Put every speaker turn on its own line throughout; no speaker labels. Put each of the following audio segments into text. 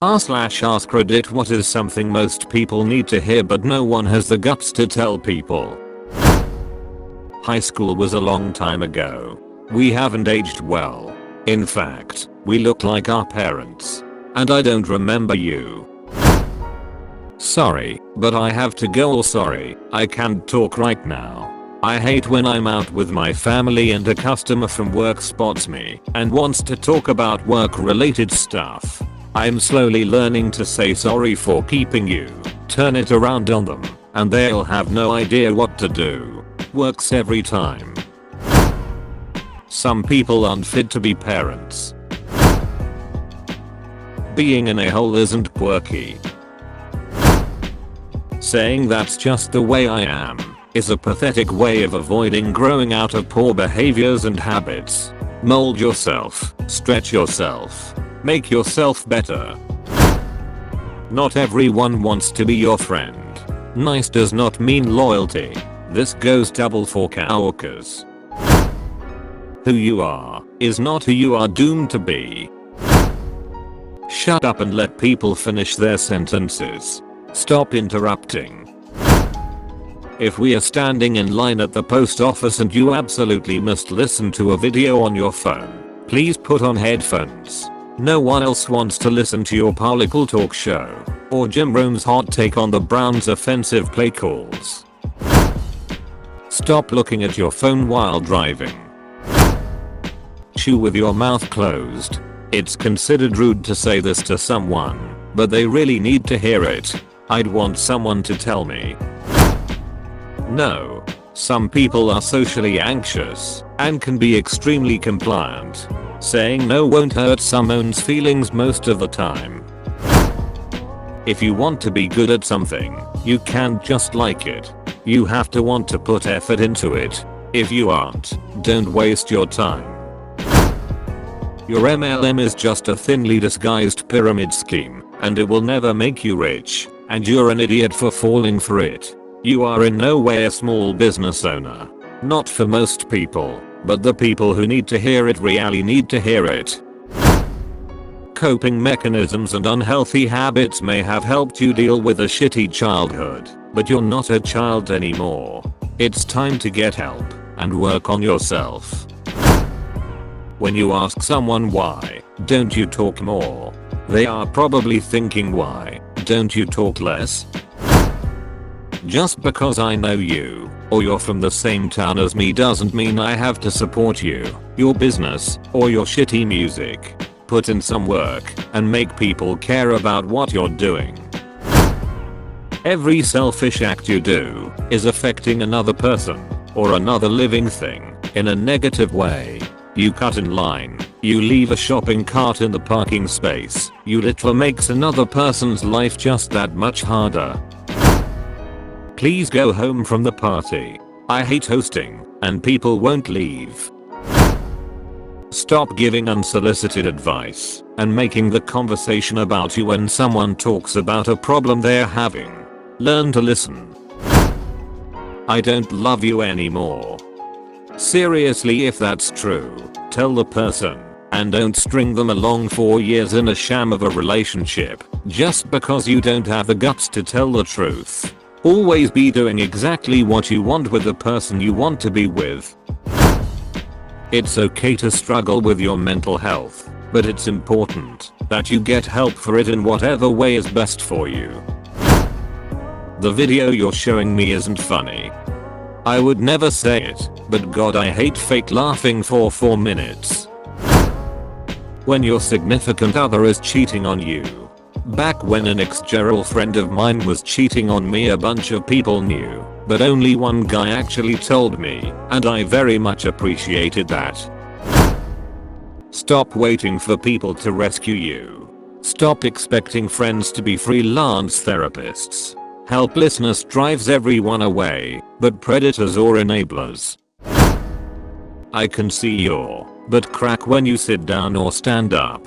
r/ask Reddit, what is something most people need to hear but no one has the guts to tell people? High school was a long time ago. We haven't aged well. In fact, we look like our parents. And I don't remember you. Sorry, but I have to go, or sorry, I can't talk right now. I hate when I'm out with my family and a customer from work spots me and wants to talk about work related stuff. I'm slowly learning to say sorry for keeping you, turn it around on them, and they'll have no idea what to do. Works every time. Some people aren't fit to be parents. Being an a-hole isn't quirky. Saying that's just the way I am is a pathetic way of avoiding growing out of poor behaviors and habits. Mold yourself, stretch yourself, make yourself better. Not everyone wants to be your friend. Nice does not mean loyalty. This goes double for coworkers. Who you are is not who you are doomed to be. Shut up and let people finish their sentences. Stop interrupting. If we are standing in line at the post office and you absolutely must listen to a video on your phone, please put on headphones. No one else wants to listen to your political talk show or Jim Rome's hot take on the Browns' offensive play calls. Stop looking at your phone while driving. Chew with your mouth closed. It's considered rude to say this to someone, but they really need to hear it. I'd want someone to tell me. No. Some people are socially anxious and can be extremely compliant. Saying no won't hurt someone's feelings most of the time. If you want to be good at something, you can't just like it. You have to want to put effort into it. If you aren't, don't waste your time. Your MLM is just a thinly disguised pyramid scheme, and it will never make you rich, and you're an idiot for falling for it. You are in no way a small business owner. Not for most people, but the people who need to hear it really need to hear it. Coping mechanisms and unhealthy habits may have helped you deal with a shitty childhood, but you're not a child anymore. It's time to get help and work on yourself. When you ask someone why don't you talk more, they are probably thinking why don't you talk less? Just because I know you or you're from the same town as me doesn't mean I have to support you, your business, or your shitty music. Put in some work and make people care about what you're doing. Every selfish act you do is affecting another person or another living thing in a negative way. You cut in line, you leave a shopping cart in the parking space, you literally makes another person's life just that much harder. Please go home from the party. I hate hosting, and people won't leave. Stop giving unsolicited advice and making the conversation about you when someone talks about a problem they're having. Learn to listen. I don't love you anymore. Seriously, if that's true, tell the person, and don't string them along for years in a sham of a relationship just because you don't have the guts to tell the truth. Always be doing exactly what you want with the person you want to be with. It's okay to struggle with your mental health, but it's important that you get help for it in whatever way is best for you. The video you're showing me isn't funny. I would never say it, but God, I hate fake laughing for 4 minutes. When your significant other is cheating on you. Back when an ex-girlfriend of mine was cheating on me, a bunch of people knew, but only one guy actually told me, and I very much appreciated that. Stop waiting for people to rescue you. Stop expecting friends to be freelance therapists. Helplessness drives everyone away, but predators or enablers. I can see your butt crack when you sit down or stand up.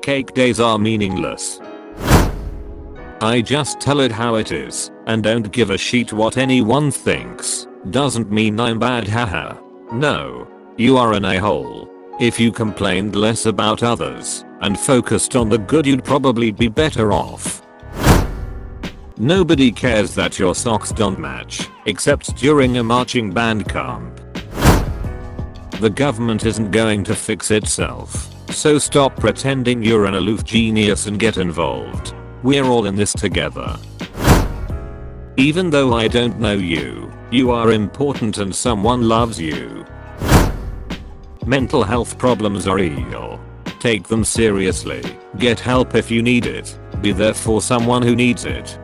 Cake days are meaningless. I just tell it how it is and don't give a shit what anyone thinks. Doesn't mean I'm bad, haha. No. You are an a-hole. If you complained less about others and focused on the good, you'd probably be better off. Nobody cares that your socks don't match, except during a marching band camp. The government isn't going to fix itself, so stop pretending you're an aloof genius and get involved. We're all in this together. Even though I don't know you, you are important and someone loves you. Mental health problems are real. Take them seriously. Get help if you need it. Be there for someone who needs it.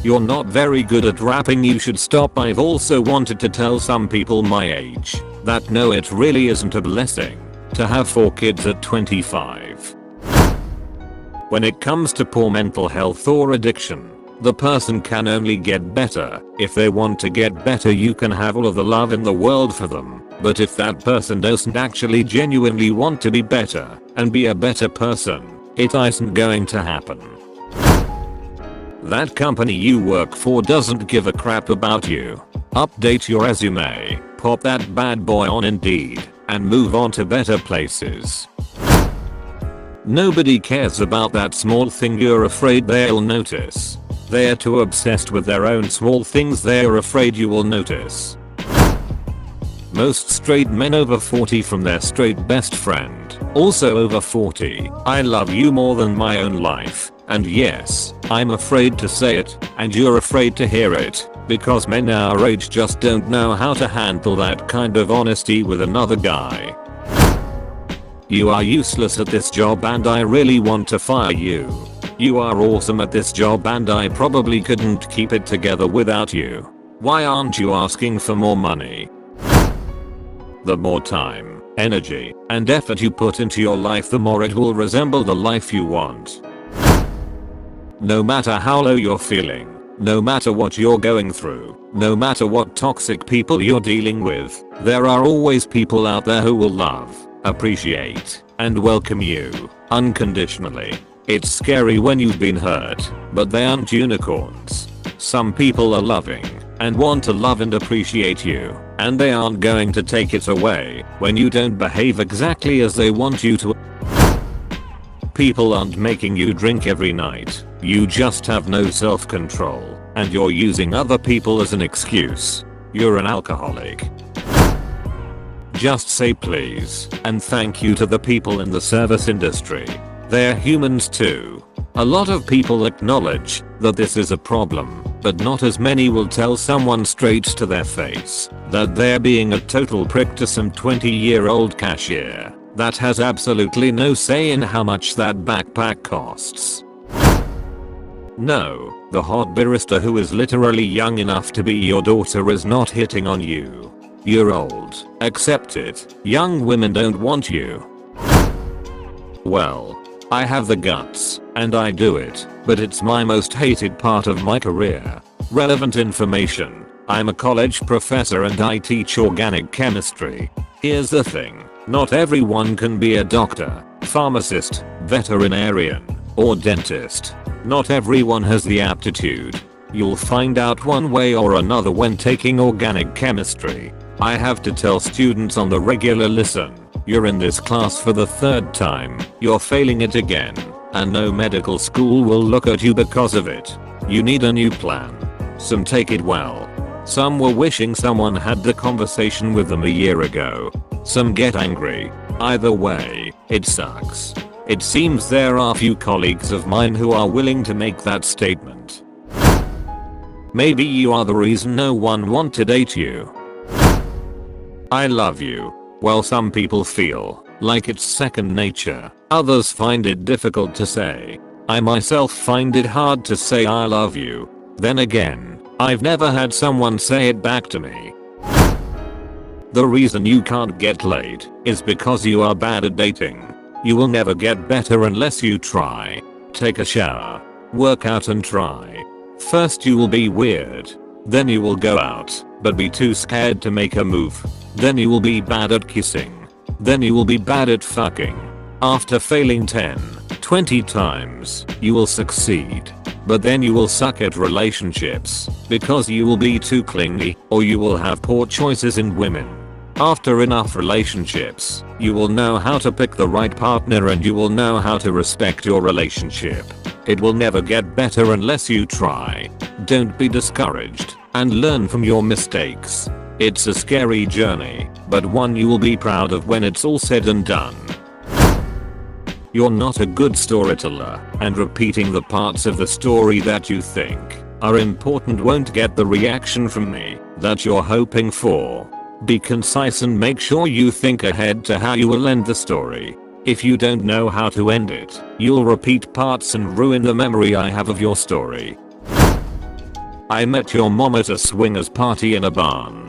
You're not very good at rapping, you should stop. I've also wanted to tell some people my age that no, it really isn't a blessing to have 4 kids at 25. When it comes to poor mental health or addiction, the person can only get better. If they want to get better, you can have all of the love in the world for them. But if that person doesn't actually genuinely want to be better and be a better person, it isn't going to happen. That company you work for doesn't give a crap about you. Update your resume, pop that bad boy on Indeed, and move on to better places. Nobody cares about that small thing you're afraid they'll notice. They're too obsessed with their own small things they're afraid you will notice. Most straight men over 40 from their straight best friend, also over 40, I love you more than my own life. And yes, I'm afraid to say it, and you're afraid to hear it, because men our age just don't know how to handle that kind of honesty with another guy. You are useless at this job and I really want to fire you. You are awesome at this job and I probably couldn't keep it together without you. Why aren't you asking for more money? The more time, energy, and effort you put into your life, the more it will resemble the life you want. No matter how low you're feeling, no matter what you're going through, no matter what toxic people you're dealing with, there are always people out there who will love, appreciate, and welcome you unconditionally. It's scary when you've been hurt, but they aren't unicorns. Some people are loving and want to love and appreciate you, and they aren't going to take it away when you don't behave exactly as they want you to. People aren't making you drink every night. You just have no self-control, and you're using other people as an excuse. You're an alcoholic. Just say please and thank you to the people in the service industry. They're humans too. A lot of people acknowledge that this is a problem, but not as many will tell someone straight to their face that they're being a total prick to some 20-year-old cashier that has absolutely no say in how much that backpack costs. No, the hot barista who is literally young enough to be your daughter is not hitting on you. You're old. Accept it. Young women don't want you. Well, I have the guts, and I do it, but it's my most hated part of my career. Relevant information. I'm a college professor and I teach organic chemistry. Here's the thing. Not everyone can be a doctor, pharmacist, veterinarian, or dentist. Not everyone has the aptitude. You'll find out one way or another when taking organic chemistry. I have to tell students on the regular, listen, you're in this class for the 3rd time, you're failing it again, and no medical school will look at you because of it. You need a new plan. Some take it well. Some were wishing someone had the conversation with them a year ago. Some get angry. Either way, it sucks. It seems there are few colleagues of mine who are willing to make that statement. Maybe you are the reason no one wants to date you. I love you. Well, some people feel like it's second nature. Others find it difficult to say. I myself find it hard to say I love you. Then again, I've never had someone say it back to me. The reason you can't get laid is because you are bad at dating. You will never get better unless you try. Take a shower, work out and try. First you will be weird. Then you will go out, but be too scared to make a move. Then you will be bad at kissing. Then you will be bad at fucking. After failing 10, 20 times, you will succeed. But then you will suck at relationships because you will be too clingy, or you will have poor choices in women. After enough relationships, you will know how to pick the right partner and you will know how to respect your relationship. It will never get better unless you try. Don't be discouraged and learn from your mistakes. It's a scary journey, but one you will be proud of when it's all said and done. You're not a good storyteller, and repeating the parts of the story that you think are important won't get the reaction from me that you're hoping for. Be concise and make sure you think ahead to how you will end the story. If you don't know how to end it, you'll repeat parts and ruin the memory I have of your story. I met your mom at a swingers party in a barn.